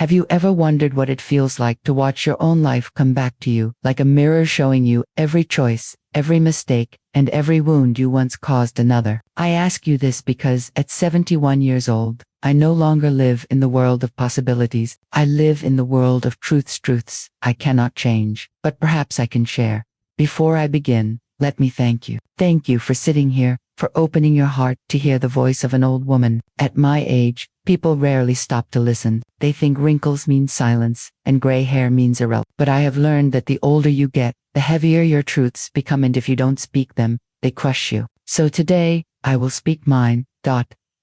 Have you ever wondered what it feels like to watch your own life come back to you, like a mirror showing you every choice, every mistake, and every wound you once caused another? I ask you this because at 71 years old, I no longer live in the world of possibilities. I live in the world of truths I cannot change, but perhaps I can share. Before I begin, let me thank you. Thank you for sitting here, for opening your heart to hear the voice of an old woman. At my age, people rarely stop to listen. They think wrinkles mean silence, and gray hair means irrelevance. But I have learned that the older you get, the heavier your truths become, and if you don't speak them, they crush you. So today, I will speak mine.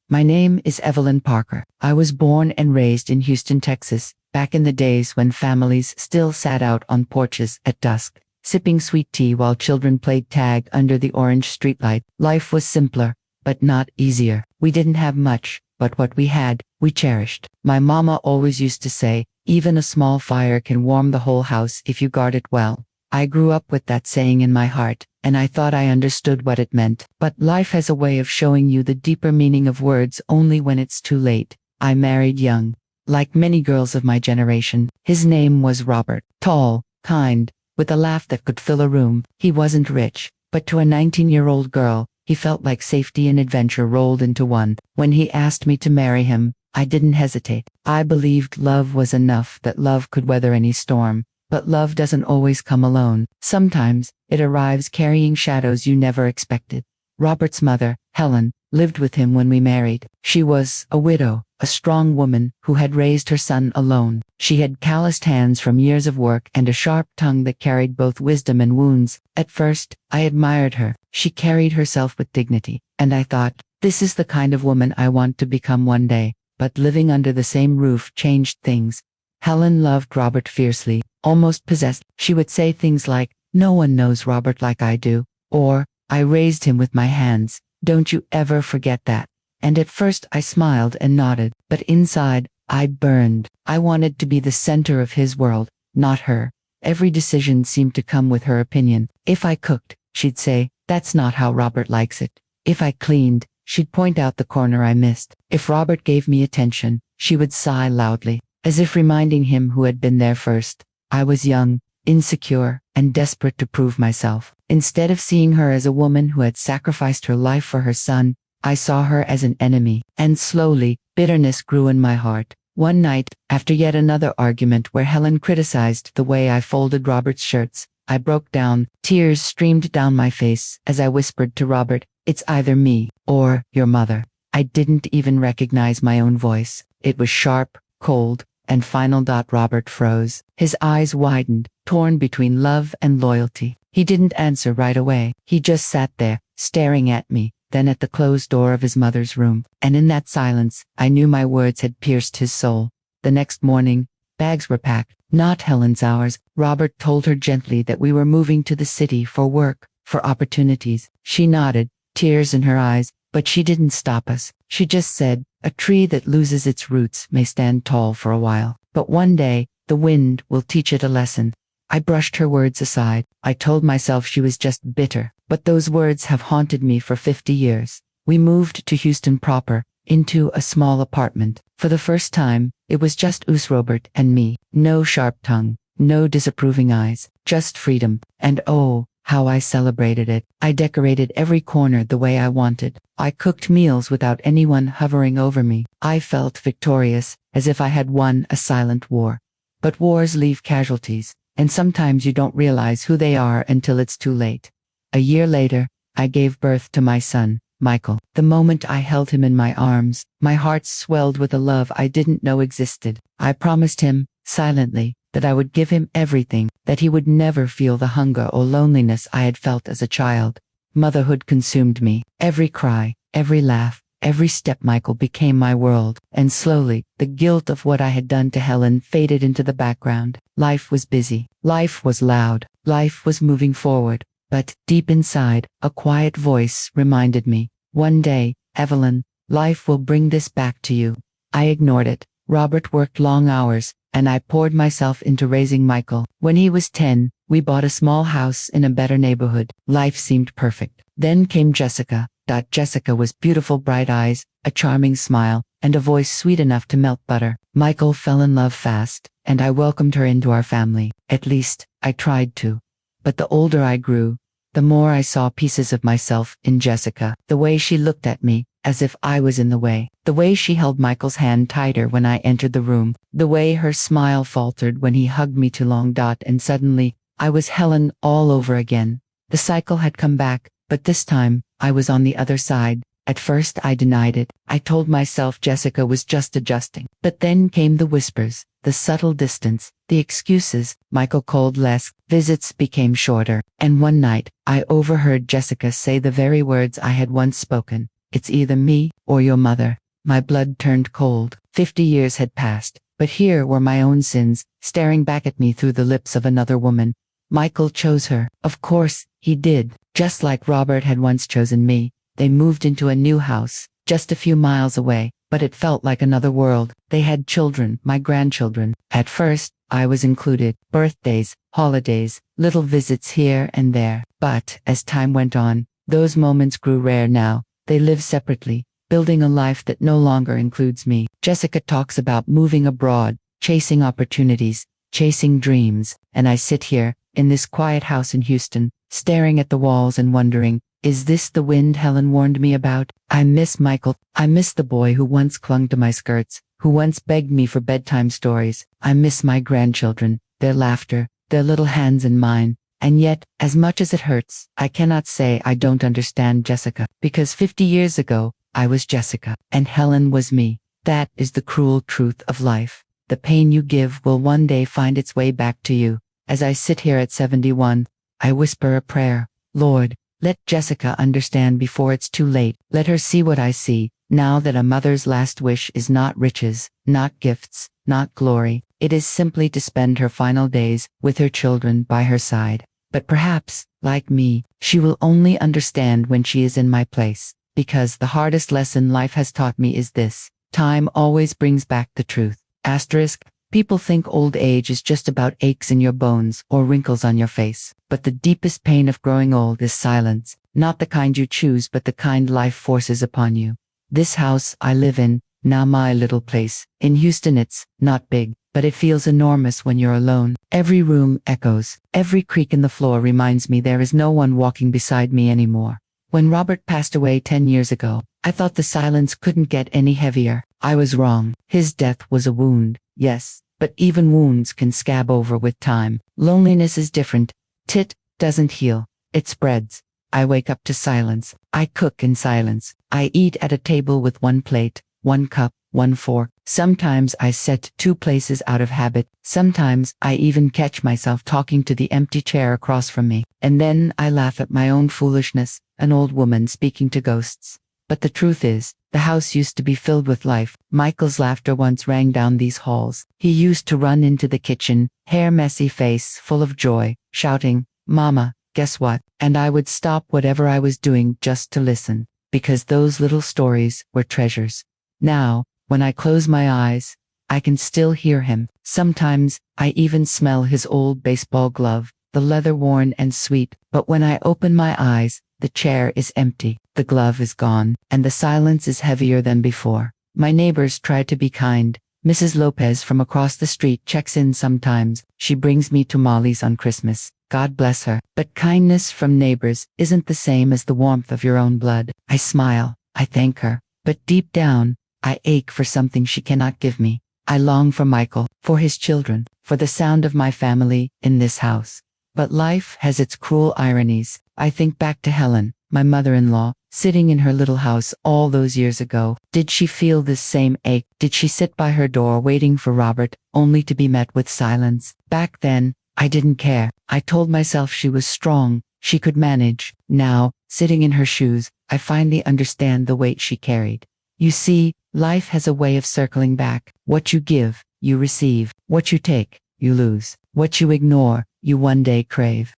My name is Evelyn Parker. I was born and raised in Houston, Texas, back in the days when families still sat out on porches at dusk, sipping sweet tea while children played tag under the orange streetlight. Life was simpler, but not easier. We didn't have much, but what we had, we cherished. My mama always used to say, even a small fire can warm the whole house if you guard it well. I grew up with that saying in my heart, and I thought I understood what it meant. But life has a way of showing you the deeper meaning of words only when it's too late. I married young. Like many girls of my generation, his name was Robert. Tall, kind, with a laugh that could fill a room. He wasn't rich, but to a 19-year-old girl, he felt like safety and adventure rolled into one. When he asked me to marry him, I didn't hesitate. I believed love was enough, that love could weather any storm. But love doesn't always come alone. Sometimes, it arrives carrying shadows you never expected. Robert's mother, Helen, lived with him when we married. She was a widow, a strong woman who had raised her son alone. She had calloused hands from years of work and a sharp tongue that carried both wisdom and wounds. At first, I admired her. She carried herself with dignity, and I thought, this is the kind of woman I want to become one day. But living under the same roof changed things. Helen loved Robert fiercely, almost possessed. She would say things like, "No one knows Robert like I do," or, "I raised him with my hands. Don't you ever forget that." And at first I smiled and nodded, but inside, I burned. I wanted to be the center of his world, not her. Every decision seemed to come with her opinion. If I cooked, she'd say, "That's not how Robert likes it." If I cleaned, she'd point out the corner I missed. If Robert gave me attention, she would sigh loudly, as if reminding him who had been there first. I was young, insecure, and desperate to prove myself. Instead of seeing her as a woman who had sacrificed her life for her son, I saw her as an enemy. And slowly, bitterness grew in my heart. One night, after yet another argument where Helen criticized the way I folded Robert's shirts, I broke down. Tears streamed down my face as I whispered to Robert, "It's either me, or your mother." I didn't even recognize my own voice. It was sharp, cold, and final. Robert froze. His eyes widened, torn between love and loyalty. He didn't answer right away. He just sat there, staring at me, then at the closed door of his mother's room. And in that silence, I knew my words had pierced his soul. The next morning, bags were packed. Not Helen's ours. Robert told her gently that we were moving to the city for work, for opportunities. She nodded, tears in her eyes, but she didn't stop us. She just said, "A tree that loses its roots may stand tall for a while, but one day, the wind will teach it a lesson." I brushed her words aside. I told myself she was just bitter, but those words have haunted me for 50 years. We moved to Houston proper, into a small apartment. For the first time, it was just us, Robert and me. No sharp tongue, no disapproving eyes, just freedom. And oh, how I celebrated it. I decorated every corner the way I wanted. I cooked meals without anyone hovering over me. I felt victorious, as if I had won a silent war. But wars leave casualties, and sometimes you don't realize who they are until it's too late. A year later, I gave birth to my son, Michael. The moment I held him in my arms, my heart swelled with a love I didn't know existed. I promised him, silently, that I would give him everything, that he would never feel the hunger or loneliness I had felt as a child. Motherhood consumed me. Every cry, every laugh, every step Michael became my world, and slowly, the guilt of what I had done to Helen faded into the background. Life was busy. Life was loud. Life was moving forward. But, deep inside, a quiet voice reminded me, "One day, Evelyn, life will bring this back to you." I ignored it. Robert worked long hours, and I poured myself into raising Michael. When he was 10, we bought a small house in a better neighborhood. Life seemed perfect. Then came Jessica. Jessica was beautiful, bright eyes, a charming smile, and a voice sweet enough to melt butter. Michael fell in love fast, and I welcomed her into our family. At least, I tried to. But the older I grew, the more I saw pieces of myself in Jessica. The way she looked at me, as if I was in the way. The way she held Michael's hand tighter when I entered the room. The way her smile faltered when he hugged me too long. And suddenly, I was Helen all over again. The cycle had come back, but this time, I was on the other side. At first I denied it. I told myself Jessica was just adjusting. But then came the whispers, the subtle distance, the excuses. Michael called less, visits became shorter, and one night, I overheard Jessica say the very words I had once spoken. It's either me or your mother. My blood turned cold. 50 years had passed, but here were my own sins, staring back at me through the lips of another woman. Michael chose her. Of course, he did, just like Robert had once chosen me. They moved into a new house, just a few miles away, but it felt like another world. They had children, my grandchildren. At first, I was included. Birthdays, holidays, little visits here and there. But, as time went on, those moments grew rare now. They live separately, building a life that no longer includes me. Jessica talks about moving abroad, chasing opportunities, chasing dreams, and I sit here, in this quiet house in Houston, staring at the walls and wondering, is this the wind Helen warned me about? I miss Michael. I miss the boy who once clung to my skirts, who once begged me for bedtime stories. I miss my grandchildren, their laughter, their little hands in mine. And yet, as much as it hurts, I cannot say I don't understand Jessica, because 50 years ago, I was Jessica, and Helen was me. That is the cruel truth of life. The pain you give will one day find its way back to you. As I sit here at 71, I whisper a prayer. Lord, let Jessica understand before it's too late. Let her see what I see, now that a mother's last wish is not riches, not gifts, not glory. It is simply to spend her final days with her children by her side. But perhaps, like me, she will only understand when she is in my place. Because the hardest lesson life has taught me is this: time always brings back the truth. Asterisk. People think old age is just about aches in your bones or wrinkles on your face. But the deepest pain of growing old is silence, not the kind you choose but the kind life forces upon you. This house I live in, now my little place, in Houston, it's not big, but it feels enormous when you're alone. Every room echoes. Every creak in the floor reminds me there is no one walking beside me anymore. When Robert passed away 10 years ago, I thought the silence couldn't get any heavier. I was wrong. His death was a wound. Yes, but even wounds can scab over with time. Loneliness is different. It doesn't heal. It spreads. I wake up to silence. I cook in silence. I eat at a table with one plate, one cup, one fork. Sometimes I set two places out of habit. Sometimes I even catch myself talking to the empty chair across from me. And then I laugh at my own foolishness, an old woman speaking to ghosts. But the truth is, the house used to be filled with life. Michael's laughter once rang down these halls. He used to run into the kitchen, hair messy, face full of joy, shouting, "Mama, guess what?" And I would stop whatever I was doing just to listen, because those little stories were treasures. Now, when I close my eyes, I can still hear him. Sometimes, I even smell his old baseball glove, the leather worn and sweet. But when I open my eyes, the chair is empty, the glove is gone, and the silence is heavier than before. My neighbors try to be kind. Mrs. Lopez from across the street checks in sometimes. She brings me tamales on Christmas. God bless her. But kindness from neighbors isn't the same as the warmth of your own blood. I smile. I thank her. But deep down, I ache for something she cannot give me. I long for Michael, for his children, for the sound of my family in this house. But life has its cruel ironies. I think back to Helen, my mother-in-law, sitting in her little house all those years ago. Did she feel this same ache? Did she sit by her door waiting for Robert, only to be met with silence? Back then, I didn't care. I told myself she was strong, she could manage. Now, sitting in her shoes, I finally understand the weight she carried. You see, life has a way of circling back. What you give, you receive. What you take, you lose. What you ignore, you one day crave.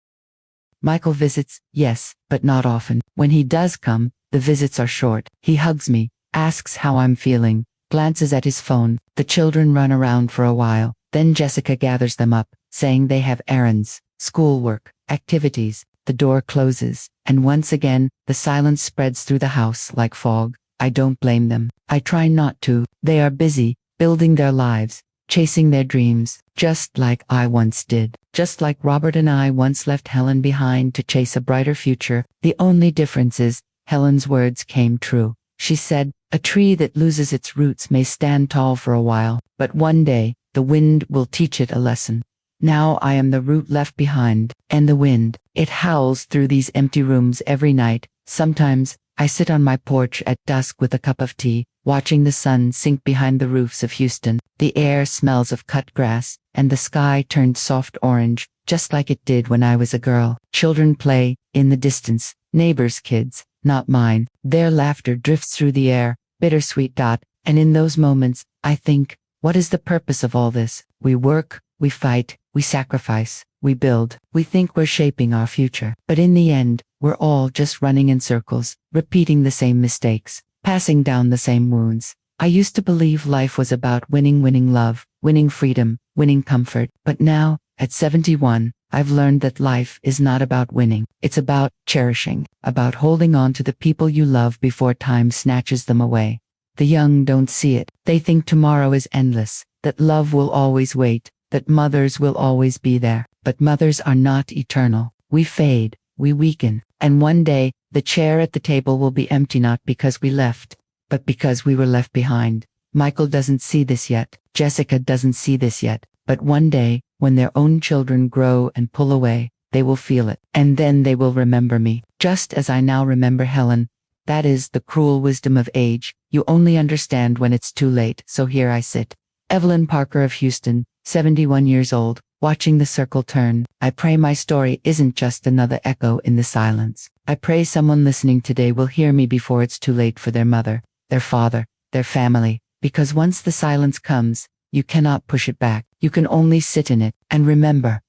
Michael visits, yes, but not often. When he does come, the visits are short. He hugs me, asks how I'm feeling, glances at his phone. The children run around for a while. Then Jessica gathers them up, saying they have errands, schoolwork, activities. The door closes, and once again, the silence spreads through the house like fog. I don't blame them. I try not to. They are busy building their lives, chasing their dreams, just like I once did. Just like Robert and I once left Helen behind to chase a brighter future. The only difference is, Helen's words came true. She said, "A tree that loses its roots may stand tall for a while, but one day, the wind will teach it a lesson." Now I am the root left behind, and the wind, it howls through these empty rooms every night. Sometimes, I sit on my porch at dusk with a cup of tea, watching the sun sink behind the roofs of Houston. The air smells of cut grass, and the sky turned soft orange, just like it did when I was a girl. Children play, in the distance, neighbors' kids, not mine. Their laughter drifts through the air, bittersweet. And in those moments, I think, what is the purpose of all this? We work, we fight, we sacrifice, we build. We think we're shaping our future. But in the end, we're all just running in circles, repeating the same mistakes, passing down the same wounds. I used to believe life was about winning love, winning freedom, winning comfort. But now, at 71, I've learned that life is not about winning. It's about cherishing, about holding on to the people you love before time snatches them away. The young don't see it. They think tomorrow is endless, that love will always wait, that mothers will always be there. But mothers are not eternal. We fade, we weaken, and one day, the chair at the table will be empty, not because we left, but because we were left behind. Michael doesn't see this yet. Jessica doesn't see this yet. But one day, when their own children grow and pull away, they will feel it. And then they will remember me, just as I now remember Helen. That is the cruel wisdom of age. You only understand when it's too late. So here I sit. Evelyn Parker of Houston, 71 years old, watching the circle turn. I pray my story isn't just another echo in the silence. I pray someone listening today will hear me before it's too late for their mother, their father, their family. Because once the silence comes, you cannot push it back. You can only sit in it. And remember,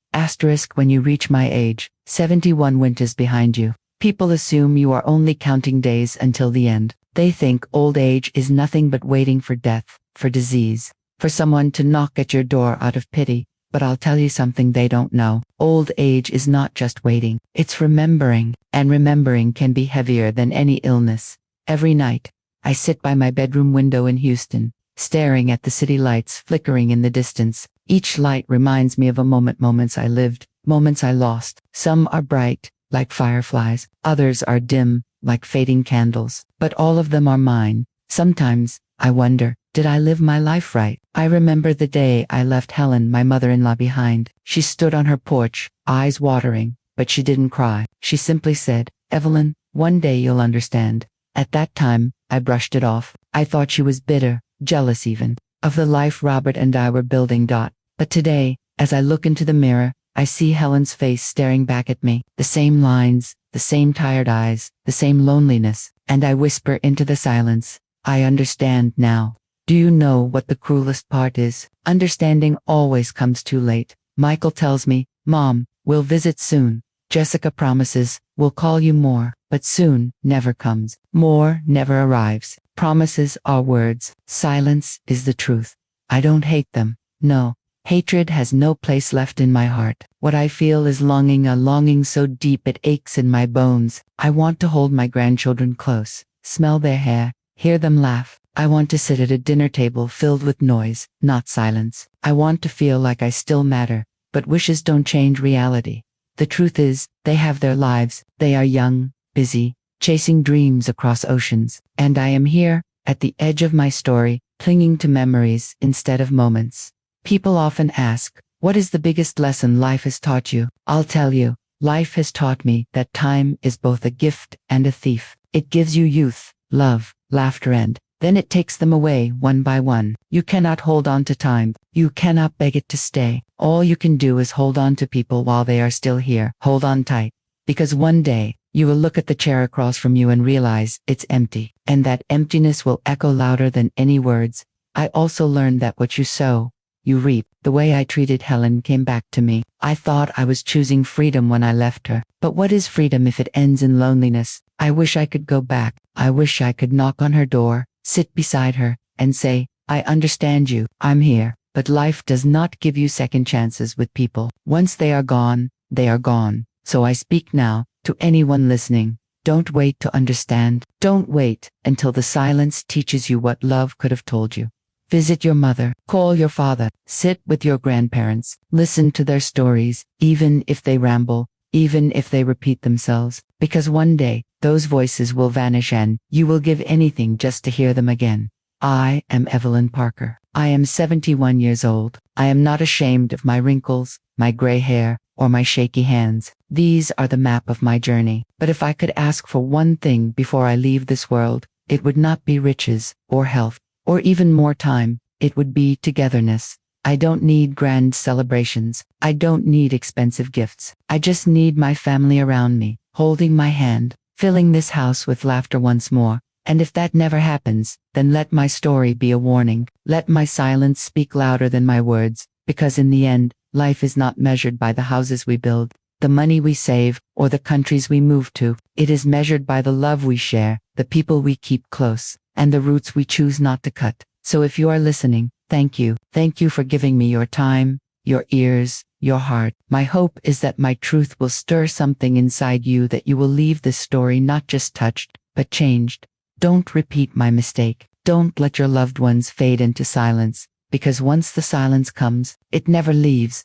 when you reach my age, 71 winters behind you. People assume you are only counting days until the end. They think old age is nothing but waiting for death, for disease, for someone to knock at your door out of pity. But I'll tell you something they don't know. Old age is not just waiting. It's remembering. And remembering can be heavier than any illness. Every night, I sit by my bedroom window in Houston, staring at the city lights flickering in the distance. Each light reminds me of moments I lived, moments I lost. Some are bright, like fireflies. Others are dim, like fading candles. But all of them are mine. Sometimes, I wonder, did I live my life right? I remember the day I left Helen, my mother-in-law, behind. She stood on her porch, eyes watering, but she didn't cry. She simply said, "Evelyn, one day you'll understand." At that time, I brushed it off. I thought she was bitter, jealous even, of the life Robert and I were building. But today, as I look into the mirror, I see Helen's face staring back at me. The same lines, the same tired eyes, the same loneliness. And I whisper into the silence, "I understand now." Do you know what the cruelest part is? Understanding always comes too late. Michael tells me, "Mom, we'll visit soon." Jessica promises, "We'll call you more." But soon never comes. More never arrives. Promises are words. Silence is the truth. I don't hate them. No. Hatred has no place left in my heart. What I feel is longing, a longing so deep it aches in my bones. I want to hold my grandchildren close, smell their hair, hear them laugh. I want to sit at a dinner table filled with noise, not silence. I want to feel like I still matter, but wishes don't change reality. The truth is, they have their lives. They are young, busy, chasing dreams across oceans. And I am here, at the edge of my story, clinging to memories instead of moments. People often ask, what is the biggest lesson life has taught you? I'll tell you, life has taught me that time is both a gift and a thief. It gives you youth, love, laughter, and then it takes them away one by one. You cannot hold on to time. You cannot beg it to stay. All you can do is hold on to people while they are still here. Hold on tight. Because one day, you will look at the chair across from you and realize it's empty. And that emptiness will echo louder than any words. I also learned that what you sow, you reap. The way I treated Helen came back to me. I thought I was choosing freedom when I left her. But what is freedom if it ends in loneliness? I wish I could go back. I wish I could knock on her door, sit beside her, and say, "I understand you. I'm here." But life does not give you second chances with people. Once they are gone, they are gone. So I speak now, to anyone listening. Don't wait to understand. Don't wait until the silence teaches you what love could have told you. Visit your mother, call your father, sit with your grandparents, listen to their stories, even if they ramble, even if they repeat themselves, because one day, those voices will vanish and you will give anything just to hear them again. I am Evelyn Parker. I am 71 years old. I am not ashamed of my wrinkles, my gray hair, or my shaky hands. These are the map of my journey. But if I could ask for one thing before I leave this world, it would not be riches, or health, or even more time. It would be togetherness. I don't need grand celebrations. I don't need expensive gifts. I just need my family around me, holding my hand, filling this house with laughter once more. And if that never happens, then let my story be a warning. Let my silence speak louder than my words, because in the end, life is not measured by the houses we build, the money we save, or the countries we move to. It is measured by the love we share, the people we keep close, and the roots we choose not to cut. So if you are listening, thank you. Thank you for giving me your time, your ears, your heart. My hope is that my truth will stir something inside you, that you will leave this story not just touched, but changed. Don't repeat my mistake. Don't let your loved ones fade into silence, because once the silence comes, it never leaves.